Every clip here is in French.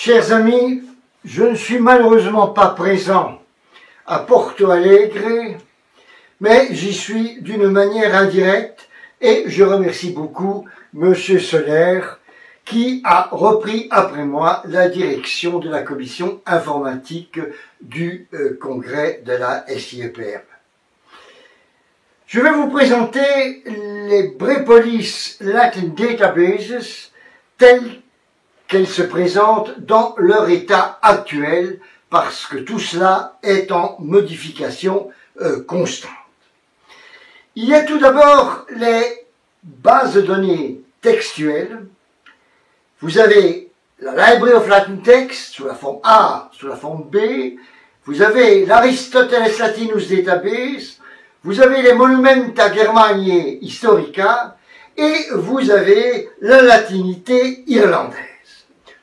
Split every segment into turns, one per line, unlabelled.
Chers amis, je ne suis malheureusement pas présent à Porto Alegre, mais j'y suis d'une manière indirecte et je remercie beaucoup M. Soler qui a repris après moi la direction de la commission informatique du congrès de la SIEPM. Je vais vous présenter les Brepolis Latin Databases telles qu'elles se présentent dans leur état actuel, parce que tout cela est en modification constante. Il y a tout d'abord les bases de données textuelles. Vous avez la Library of Latin Text sous la forme A, sous la forme B. Vous avez l'Aristoteles Latinus Database. Vous avez les Monumenta Germaniae Historica. Et vous avez la latinité irlandaise.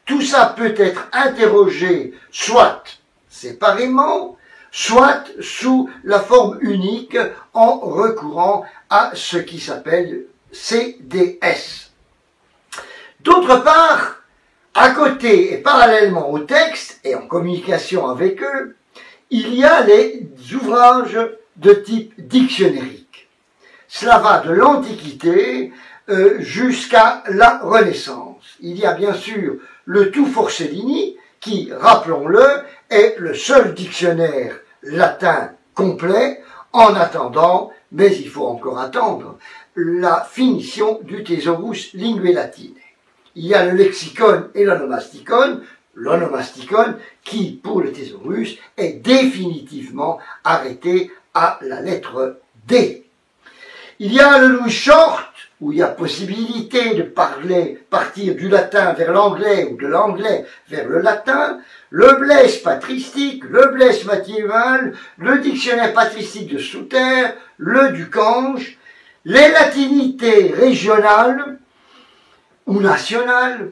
Tout ça peut être interrogé soit séparément, soit sous la forme unique en recourant à ce qui s'appelle CDS. D'autre part, à côté et parallèlement au texte et en communication avec eux, il y a les ouvrages de type dictionnérique. Cela va de l'Antiquité jusqu'à la Renaissance. Il y a bien sûr le Tu Forcellini, qui, rappelons-le, est le seul dictionnaire latin complet, en attendant, mais il faut encore attendre, la finition du Thesaurus Linguae Latinae. Il y a le lexicon et l'onomasticon qui, pour le Thésaurus, est définitivement arrêté à la lettre D. Il y a le Louis Short, où il y a possibilité de partir du latin vers l'anglais ou de l'anglais vers le latin, le Blaise patristique, le Blaise médiéval, le dictionnaire patristique de Souter, le Ducange, les latinités régionales ou nationales.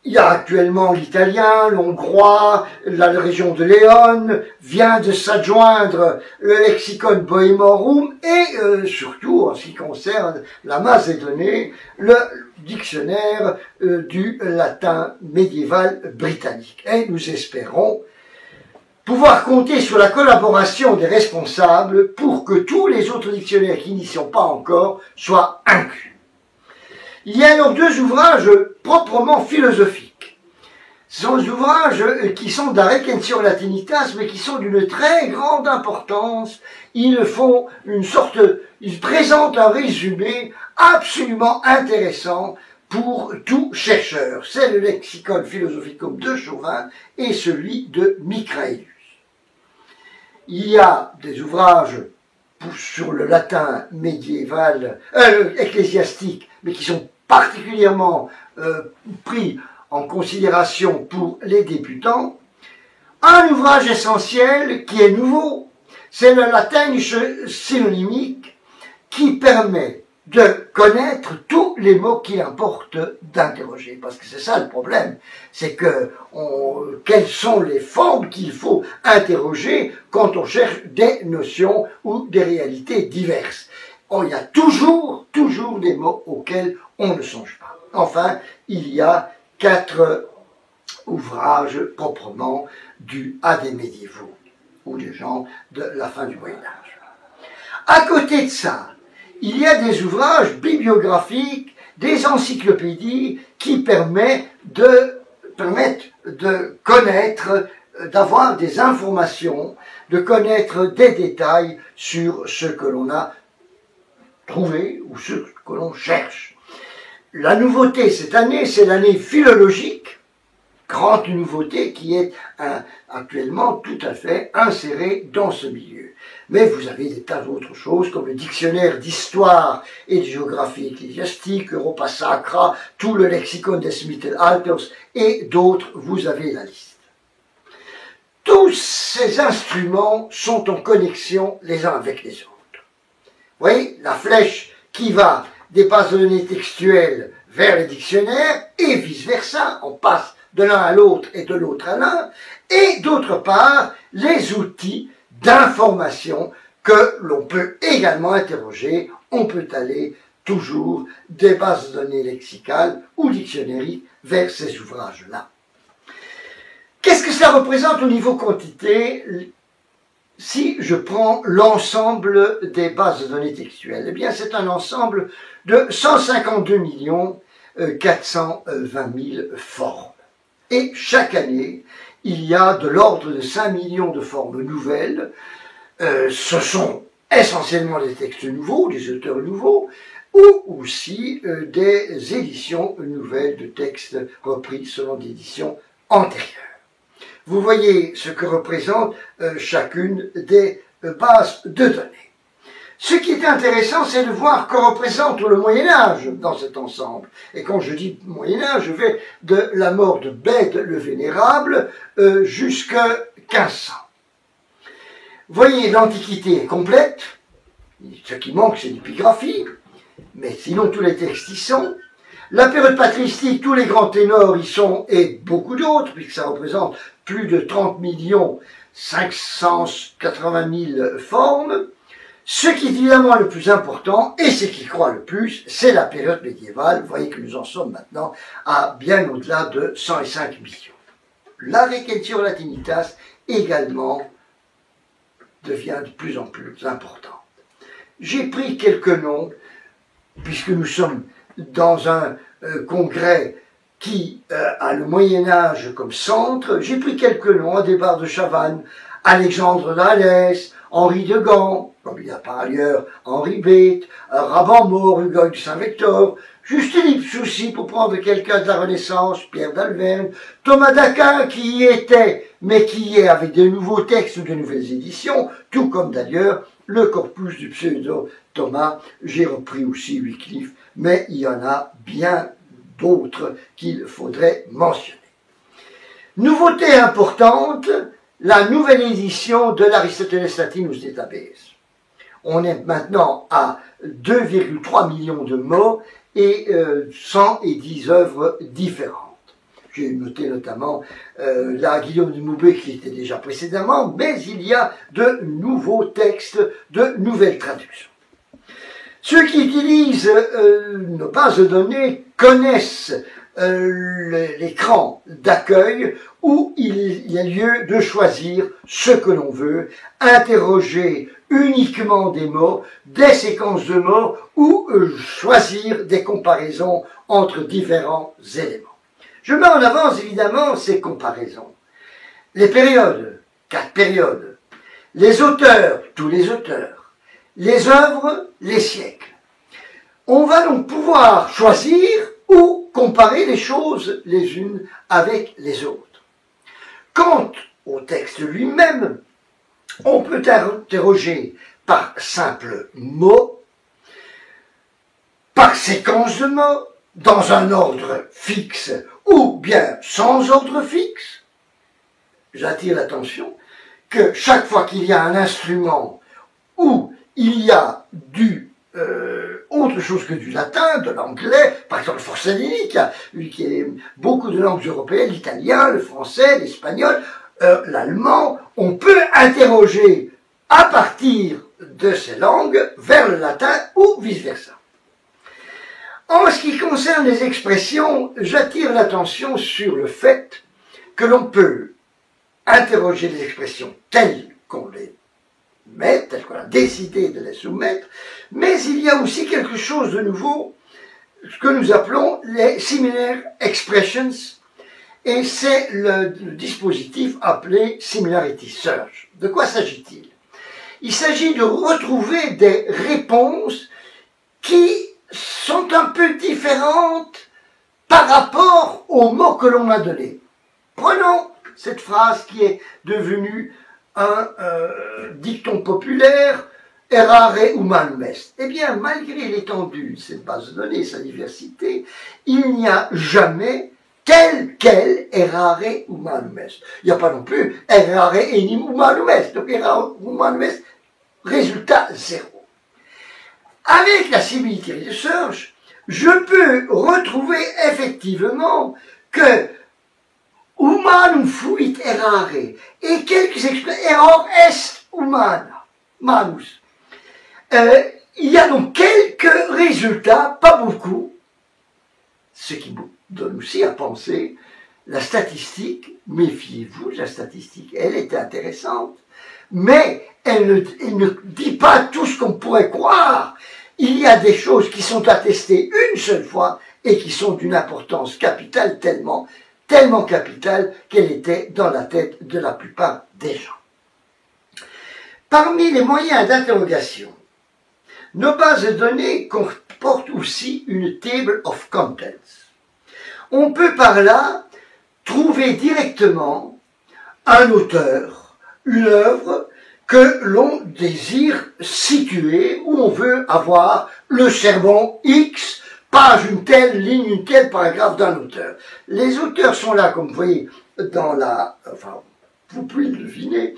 Il y a actuellement l'italien, l'hongrois, la région de Léon, vient de s'adjoindre le lexicon Bohemorum et surtout, en ce qui concerne la Macédonie, le dictionnaire du latin médiéval britannique. Et nous espérons pouvoir compter sur la collaboration des responsables pour que tous les autres dictionnaires qui n'y sont pas encore soient inclus. Il y a alors deux ouvrages proprement philosophiques. Ce sont des ouvrages qui sont de la Recensio Latinitas, mais qui sont d'une très grande importance. Ils présentent un résumé absolument intéressant pour tout chercheur. C'est le Lexicon Philosophicum de Chauvin et celui de Micraelius. Il y a des ouvrages sur le latin médiéval, ecclésiastique, mais qui sont particulièrement pris en considération pour les débutants. Un ouvrage essentiel qui est nouveau, c'est le Lateinische synonymique qui permet de connaître tous les mots qu'il importe d'interroger. Parce que c'est ça le problème, c'est que quelles sont les formes qu'il faut interroger quand on cherche des notions ou des réalités diverses. Il y a toujours des mots auxquels on ne songe pas. Enfin, il y a 4 ouvrages proprement dus à des médiévaux ou des gens de la fin du Moyen-Âge. À côté de ça, il y a des ouvrages bibliographiques, des encyclopédies qui permettent de connaître, d'avoir des informations, de connaître des détails sur ce que l'on a trouvé ou ce que l'on cherche. La nouveauté cette année, c'est l'année philologique, grande nouveauté qui est actuellement tout à fait insérée dans ce milieu. Mais vous avez des tas d'autres choses comme le dictionnaire d'histoire et de géographie ecclésiastique, Europa Sacra, tout le lexicon des Mittelalters et d'autres, vous avez la liste. Tous ces instruments sont en connexion les uns avec les autres. Vous voyez, la flèche qui va des bases de données textuelles vers les dictionnaires et vice-versa, on passe de l'un à l'autre et de l'autre à l'un, et d'autre part, les outils d'information que l'on peut également interroger. On peut aller toujours des bases de données lexicales ou dictionnaires vers ces ouvrages-là. Qu'est-ce que ça représente au niveau quantité si je prends l'ensemble des bases de données textuelles? Eh bien, c'est un ensemble de 152 420 000 formes. Et chaque année, il y a de l'ordre de 5 millions de formes nouvelles. Ce sont essentiellement des textes nouveaux, des auteurs nouveaux, ou aussi des éditions nouvelles de textes repris selon des éditions antérieures. Vous voyez ce que représente chacune des bases de données. Ce qui est intéressant, c'est de voir que représente le Moyen-Âge dans cet ensemble. Et quand je dis Moyen-Âge, je vais de la mort de Bède le Vénérable jusqu'à 1500. Vous voyez, l'Antiquité est complète. Ce qui manque, c'est l'épigraphie. Mais sinon, tous les textes y sont. La période patristique, tous les grands ténors y sont, et beaucoup d'autres, puisque ça représente plus de 30 580 000 formes. Ce qui est évidemment le plus important, et ce qui croît le plus, c'est la période médiévale. Vous voyez que nous en sommes maintenant à bien au-delà de 105 millions. La Recentio Latinitas également devient de plus en plus importante. J'ai pris quelques noms, puisque nous sommes dans un congrès qui a le Moyen-Âge comme centre. J'ai pris quelques noms, Adhébar de Chavannes, Alexandre d'Alès, Henri de Gand, comme il y a par ailleurs Henri Bête, Raban-Maur, Hugues de Saint-Victor, Justin Soucy, pour prendre quelqu'un de la Renaissance, Pierre d'Alverne, Thomas d'Aquin qui y était, mais qui y est avec de nouveaux textes ou de nouvelles éditions, tout comme d'ailleurs le corpus du pseudo-Thomas. J'ai repris aussi Wycliffe, mais il y en a bien d'autres qu'il faudrait mentionner. Nouveauté importante, la nouvelle édition de l'Aristoteles Latinus Database. On est maintenant à 2,3 millions de mots et 110 œuvres différentes. J'ai noté notamment la Guillaume de Moubé qui était déjà précédemment, mais il y a de nouveaux textes, de nouvelles traductions. Ceux qui utilisent nos bases de données connaissent l'écran d'accueil où il y a lieu de choisir ce que l'on veut, interroger uniquement des mots, des séquences de mots ou choisir des comparaisons entre différents éléments. Je mets en avance évidemment ces comparaisons. Les périodes, 4 périodes. Les auteurs, tous les auteurs. Les œuvres, les siècles. On va donc pouvoir choisir ou comparer les choses les unes avec les autres. Quant au texte lui-même, on peut interroger par simple mot, par séquence de mots, dans un ordre fixe ou bien sans ordre fixe. J'attire l'attention que chaque fois qu'il y a un instrument où il y a autre chose que du latin, de l'anglais, par exemple le Forcellini, qui a beaucoup de langues européennes, l'italien, le français, l'espagnol, l'allemand, on peut interroger à partir de ces langues vers le latin ou vice-versa. En ce qui concerne les expressions, j'attire l'attention sur le fait que l'on peut interroger les expressions telles qu'on les met, telles qu'on a décidé de les soumettre, mais il y a aussi quelque chose de nouveau, ce que nous appelons les similar expressions, et c'est le dispositif appelé Similarity Search. De quoi s'agit-il? Il s'agit de retrouver des réponses qui sont un peu différentes par rapport aux mots que l'on a donnés. Prenons cette phrase qui est devenue un dicton populaire, errare humanum est. Eh bien, malgré l'étendue de cette base de données, sa diversité, il n'y a jamais tel quel errare humanum est. Il n'y a pas non plus errare enim humanum est. Donc errare humanum est, résultat 0. Avec la Similarity Search, je peux retrouver effectivement que humanum fuit errare et quelques expressions error est humana, manus. Il y a donc quelques résultats, pas beaucoup, ce qui nous donne aussi à penser la statistique, méfiez-vous, la statistique, elle est intéressante, mais elle ne dit pas tout ce qu'on pourrait croire. Il y a des choses qui sont attestées une seule fois et qui sont d'une importance capitale, tellement capitale qu'elle était dans la tête de la plupart des gens. Parmi les moyens d'interrogation, nos bases de données comportent aussi une table of contents. On peut par là trouver directement un auteur, une œuvre que l'on désire situer, où on veut avoir le sermon X, page une telle, ligne une telle, paragraphe d'un auteur. Les auteurs sont là, comme vous voyez, dans la... Enfin, vous pouvez le deviner,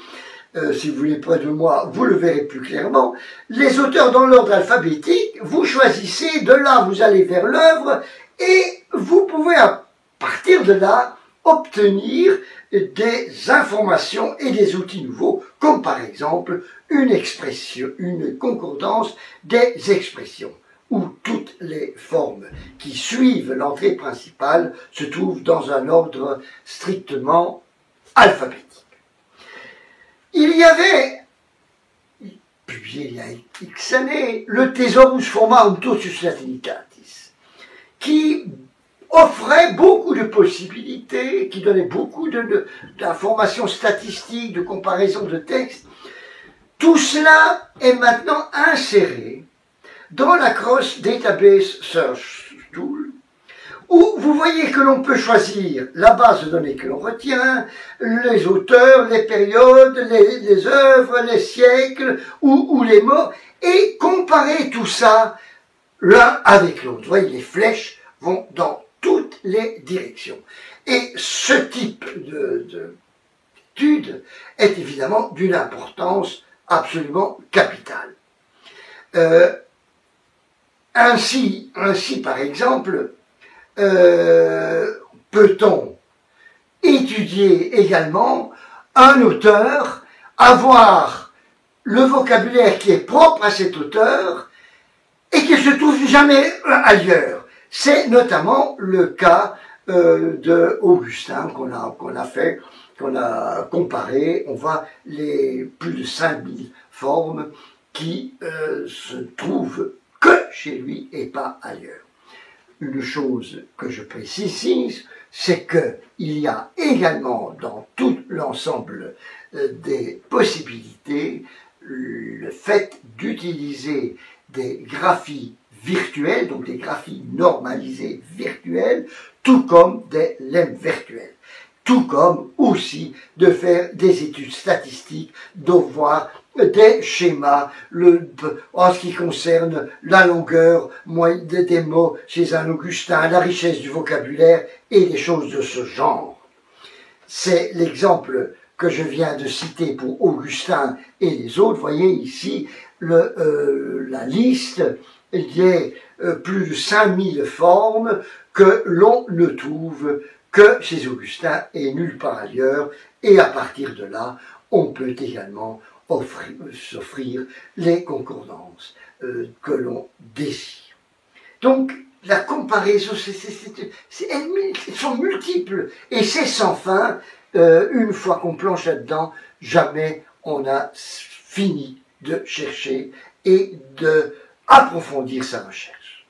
si vous voulez près de moi, vous le verrez plus clairement. Les auteurs dans l'ordre alphabétique, vous choisissez, de là vous allez vers l'œuvre, et vous pouvez à partir de là obtenir des informations et des outils nouveaux, comme par exemple une expression, une concordance des expressions, où toutes les formes qui suivent l'entrée principale se trouvent dans un ordre strictement alphabétique. Il y avait, publié il y a X années, le Thesaurus Formarum Totius Latinitatis, qui offrait beaucoup de possibilités, qui donnait beaucoup d'informations statistiques, de comparaisons de textes. Tout cela est maintenant inséré dans la Cross Database Search Tool, où vous voyez que l'on peut choisir la base de données que l'on retient, les auteurs, les périodes, les œuvres, les siècles ou les mots, et comparer tout ça l'un avec l'autre. Vous voyez, les flèches vont dans toutes les directions. Et ce type d'étude est évidemment d'une importance absolument capitale. Ainsi, par exemple, peut-on étudier également un auteur, avoir le vocabulaire qui est propre à cet auteur et qui ne se trouve jamais ailleurs. C'est notamment le cas de Augustin qu'on a comparé. On voit les plus de 5000 formes qui se trouvent que chez lui et pas ailleurs. Une chose que je précise, c'est qu'il y a également dans tout l'ensemble des possibilités le fait d'utiliser des graphies virtuelles, donc des graphies normalisées virtuelles, tout comme des lemmes virtuelles, tout comme aussi de faire des études statistiques, de voir des schémas en ce qui concerne la longueur des mots chez un Augustin, la richesse du vocabulaire et des choses de ce genre. C'est l'exemple que je viens de citer pour Augustin et les autres. Vous voyez ici la liste des plus de 5000 formes que l'on ne trouve que chez Augustin et nulle part ailleurs. Et à partir de là, on peut également s'offrir les concordances que l'on désire. Donc, la comparaison, elles sont multiples et c'est sans fin. Une fois qu'on plonge là-dedans, jamais on a fini de chercher et d'approfondir sa recherche.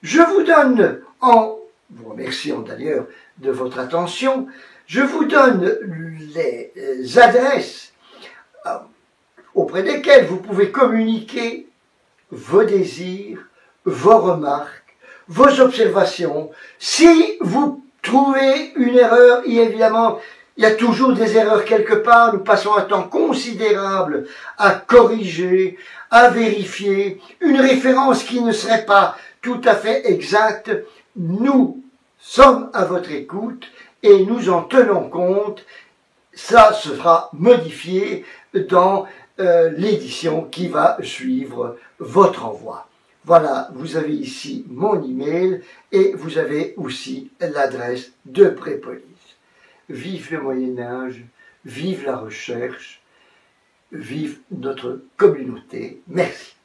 Je vous donne, en vous remerciant d'ailleurs de votre attention, je vous donne les adresses auprès desquelles vous pouvez communiquer vos désirs, vos remarques, vos observations. Si vous trouvez une erreur, évidemment, il y a toujours des erreurs quelque part, nous passons un temps considérable à corriger, à vérifier, une référence qui ne serait pas tout à fait exacte. Nous sommes à votre écoute et nous en tenons compte. Ça sera modifié dans l'édition qui va suivre votre envoi. Voilà, vous avez ici mon email et vous avez aussi l'adresse de Prépolis. Vive le Moyen-Âge, vive la recherche, vive notre communauté. Merci.